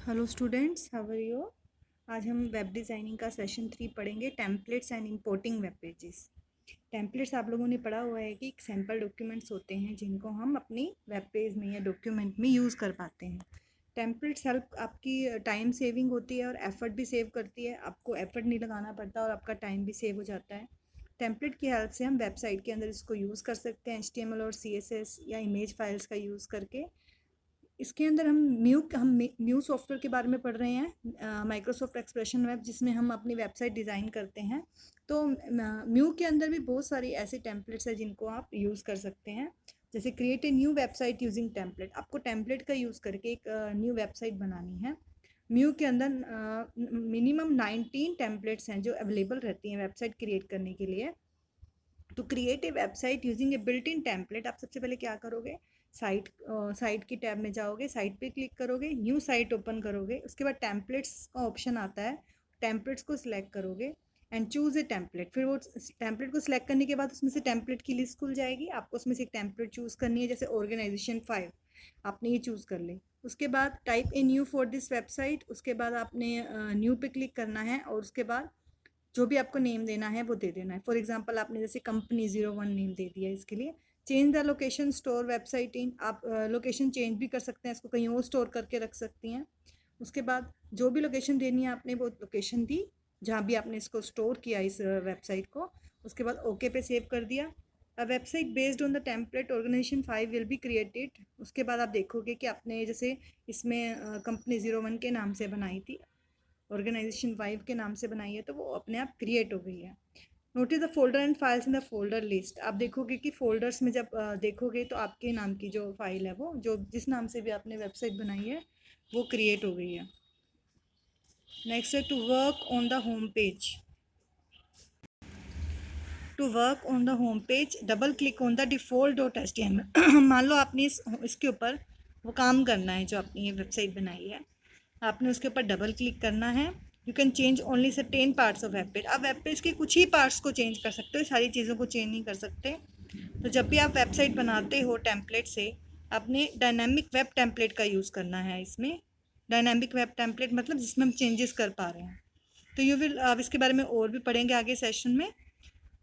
Hello students, how are you. आज हम web designing का सेशन 3 पढ़ेंगे, templates and importing web pages. Templates आप लोगों ने पढ़ा हुआ है कि एक सैम्पल डॉक्यूमेंट्स होते हैं जिनको हम अपनी वेब पेज में या डॉक्यूमेंट में यूज़ कर पाते हैं। टेम्पलेट्स हेल्प आपकी टाइम सेविंग होती है और एफर्ट भी सेव करती है। आपको एफर्ट नहीं लगाना पड़ता और आपका टाइम भी सेव हो जाता है। टेम्पलेट की हेल्प से हम वेबसाइट के अंदर इसको यूज़ कर सकते हैं, HTML और CSS या इमेज फाइल्स का यूज़ करके। इसके अंदर हम म्यू सॉफ्टवेयर के बारे में पढ़ रहे हैं, माइक्रोसॉफ्ट एक्सप्रेशन वेब, जिसमें हम अपनी वेबसाइट डिज़ाइन करते हैं। तो म्यू के अंदर भी बहुत सारी ऐसी टेम्पलेट्स है जिनको आप यूज़ कर सकते हैं। जैसे create a new website using template, आपको टेम्पलेट का यूज़ करके एक न्यू वेबसाइट बनानी है। म्यू के अंदर मिनिमम 19 टेम्पलेट्स हैं जो अवेलेबल रहती हैं वेबसाइट क्रिएट करने के लिए। To create a website using a built in template, आप सबसे पहले क्या करोगे, साइट की टैब में जाओगे, साइट पे क्लिक करोगे, न्यू साइट ओपन करोगे, उसके बाद टेम्पलेट्स का ऑप्शन आता है, टेम्पलेट्स को सिलेक्ट करोगे एंड चूज़ ए टेम्पलेट। फिर वो टेम्पलेट को सिलेक्ट करने के बाद उसमें से टेम्पलेट की लिस्ट खुल जाएगी, आपको उसमें से एक टेम्पलेट चूज़ करनी है। जैसे ऑर्गेनाइजेशन 5 आपने ये चूज़ कर ली। उसके बाद type a new for this website, उसके बाद आपने न्यू पे क्लिक करना है और उसके बाद जो भी आपको नेम देना है वो दे देना है। फॉर एग्जांपल आपने जैसे कंपनी 01 नेम दे दिया। इसके लिए change the location store website in, आप लोकेशन चेंज भी कर सकते हैं, इसको कहीं और स्टोर करके रख सकती हैं। उसके बाद जो भी लोकेशन देनी है आपने वो लोकेशन दी जहाँ भी आपने इसको स्टोर किया इस वेबसाइट को। उसके बाद ओके पे सेव कर दिया। A website based on the template organisation 5 will be created. उसके बाद आप देखोगे कि आपने जैसे इसमें कंपनी 01 के नाम से बनाई थी, ऑर्गेनाइजेशन 5 के नाम से बनाई है, तो वो अपने आप क्रिएट हो गई है। Notice the folder and files in the folder list, आप देखोगे कि फोल्डर्स में जब देखोगे तो आपके नाम की जो फाइल है वो जो जिस नाम से भी आपने वेबसाइट बनाई है वो क्रिएट हो गई है। नेक्स्ट है to work on the home page. To work on the home page double click on the default dot HTML। मान लो आपने इसके ऊपर वो काम करना है जो आपने ये वेबसाइट बनाई है, आपने उसके ऊपर डबल क्लिक करना है। You can change only certain parts of web page, आप वेब पेज के कुछ ही पार्ट्स को चेंज कर सकते हो, सारी चीज़ों को चेंज नहीं कर सकते। तो जब भी आप वेबसाइट बनाते हो टेम्पलेट से, आपने डायनामिक वेब टेम्पलेट का यूज़ करना है। इसमें डायनामिक वेब टेम्पलेट मतलब जिसमें हम चेंजेस कर पा रहे हैं। तो यू विल, आप इसके बारे में और भी पढ़ेंगे आगे सेशन में।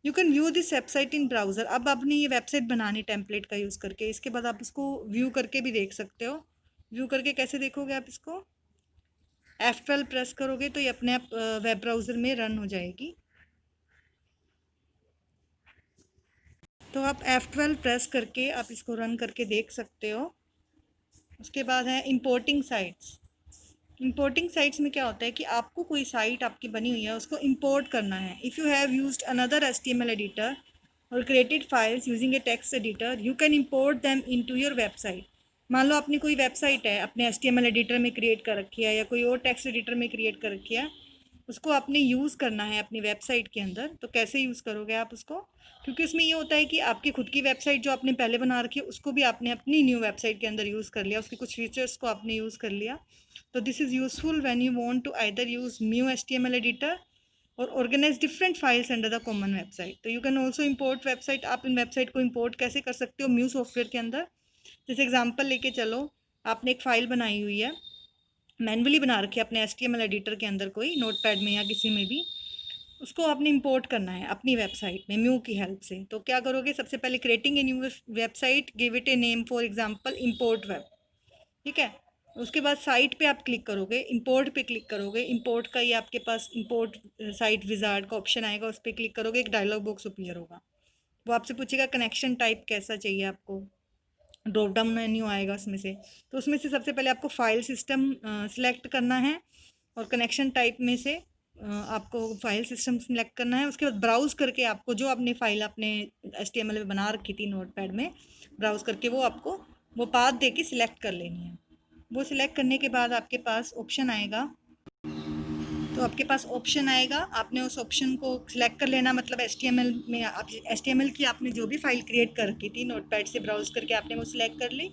You can view this website in browser, अब आपने ये वेबसाइट बनानी टेम्पलेट का यूज़ करके, इसके बाद आप इसको व्यू करके भी देख सकते हो। व्यू करके कैसे देखोगे आप इसको, F12 प्रेस करोगे तो ये अपने आप वेब ब्राउज़र में रन हो जाएगी। तो आप F12 प्रेस करके आप इसको रन करके देख सकते हो। उसके बाद है इंपोर्टिंग साइट्स। इंपोर्टिंग साइट्स में क्या होता है कि आपको कोई साइट आपकी बनी हुई है उसको इंपोर्ट करना है। If you have used another HTML editor or created files using a text editor, you can import them into your website. मान लो अपनी कोई वेबसाइट है अपने HTML एडिटर में क्रिएट कर रखी है या कोई और टेक्स्ट एडिटर में क्रिएट कर रखी है, उसको आपने यूज़ करना है अपनी वेबसाइट के अंदर। तो कैसे यूज़ करोगे आप उसको, क्योंकि उसमें ये होता है कि आपकी खुद की वेबसाइट जो आपने पहले बना रखी है उसको भी आपने अपनी न्यू वेबसाइट के अंदर यूज़ कर लिया, उसके कुछ फीचर्स को आपने यूज़ कर लिया। तो this is useful when you want to either use new HTML editor or organize different files under the common website. तो you can also import website, आप इन वेबसाइट को इम्पोर्ट कैसे कर सकते हो म्यू सॉफ्टवेयर के अंदर। जैसे एग्जांपल लेके चलो, आपने एक फ़ाइल बनाई हुई है, मैनुअली बना रखी है अपने HTML एडिटर के अंदर, कोई नोटपैड में या किसी में भी, उसको आपने इंपोर्ट करना है अपनी वेबसाइट में म्यू की हेल्प से। तो क्या करोगे, सबसे पहले creating a new website, give it a name, for example import web. ठीक है, उसके बाद साइट पे आप क्लिक करोगे, इंपोर्ट पे क्लिक करोगे, इंपोर्ट का ये आपके पास इंपोर्ट साइट विजार्ड का ऑप्शन आएगा, उस पर क्लिक करोगे, एक डायलॉग बॉक्स अपीयर होगा। वो आपसे पूछेगा कनेक्शन टाइप कैसा चाहिए आपको, ड्रॉप डाउन मेन्यू आएगा उसमें से। तो उसमें से सबसे पहले आपको फाइल सिस्टम सिलेक्ट करना है और कनेक्शन टाइप में से आपको फाइल सिस्टम सिलेक्ट करना है। उसके बाद ब्राउज़ करके आपको जो अपनी फ़ाइल अपने HTML में बना रखी थी नोटपैड में, ब्राउज़ करके वो आपको वो पाथ दे के सिलेक्ट कर लेनी है। वो सिलेक्ट करने के बाद आपके पास ऑप्शन आएगा, तो आपके पास ऑप्शन आएगा, आपने उस ऑप्शन को सिलेक्ट कर लेना। मतलब HTML में आप HTML की आपने जो भी फाइल क्रिएट कर रखी थी नोटपैड से ब्राउज़ करके आपने वो सिलेक्ट कर ली।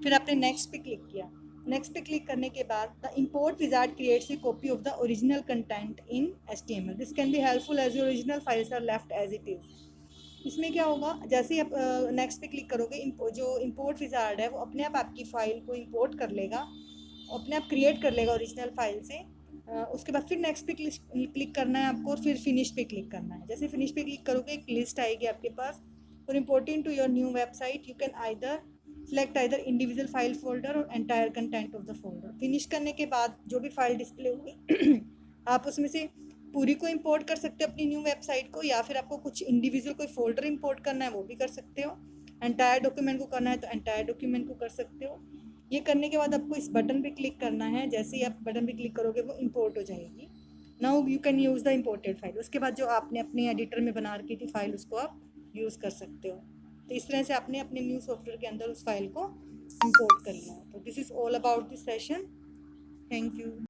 फिर आपने नेक्स्ट पे क्लिक किया। नेक्स्ट पे क्लिक करने के बाद the import wizard creates a copy of the original content in HTML। This can be helpful as your original files are left as it is. इसमें क्या होगा, जैसे ही आप नेक्स्ट पे क्लिक करोगे, जो इंपोर्ट विजार्ड है वो अपने आप आपकी फ़ाइल को इंपोर्ट कर लेगा अपने आप क्रिएट कर लेगा ओरिजिनल फाइल से। उसके बाद फिर नेक्स्ट पे क्लिक करना है आपको और फिर फिनिश पे क्लिक करना है। जैसे फिनिश पे क्लिक करोगे एक लिस्ट आएगी आपके पास। For importing to your new website you can either select either individual file folder or entire content of the folder. Finish करने के बाद जो भी फाइल डिस्प्ले होगी आप उसमें से पूरी को इंपोर्ट कर सकते हो अपनी न्यू वेबसाइट को, या फिर आपको कुछ इंडिविजुअल कोई फोल्डर इंपोर्ट करना है वो भी कर सकते हो। एंटायर डॉक्यूमेंट को करना है तो एंटायर डॉक्यूमेंट को कर सकते हो। ये करने के बाद आपको इस बटन पे क्लिक करना है। जैसे ही आप बटन पे क्लिक करोगे वो इंपोर्ट हो जाएगी। Now you can use the imported file. उसके बाद जो आपने अपने एडिटर में बना रखी थी फाइल उसको आप यूज़ कर सकते हो। तो इस तरह से आपने अपने न्यू सॉफ्टवेयर के अंदर उस फाइल को इंपोर्ट कर लिया। तो this is all about this session. Thank you.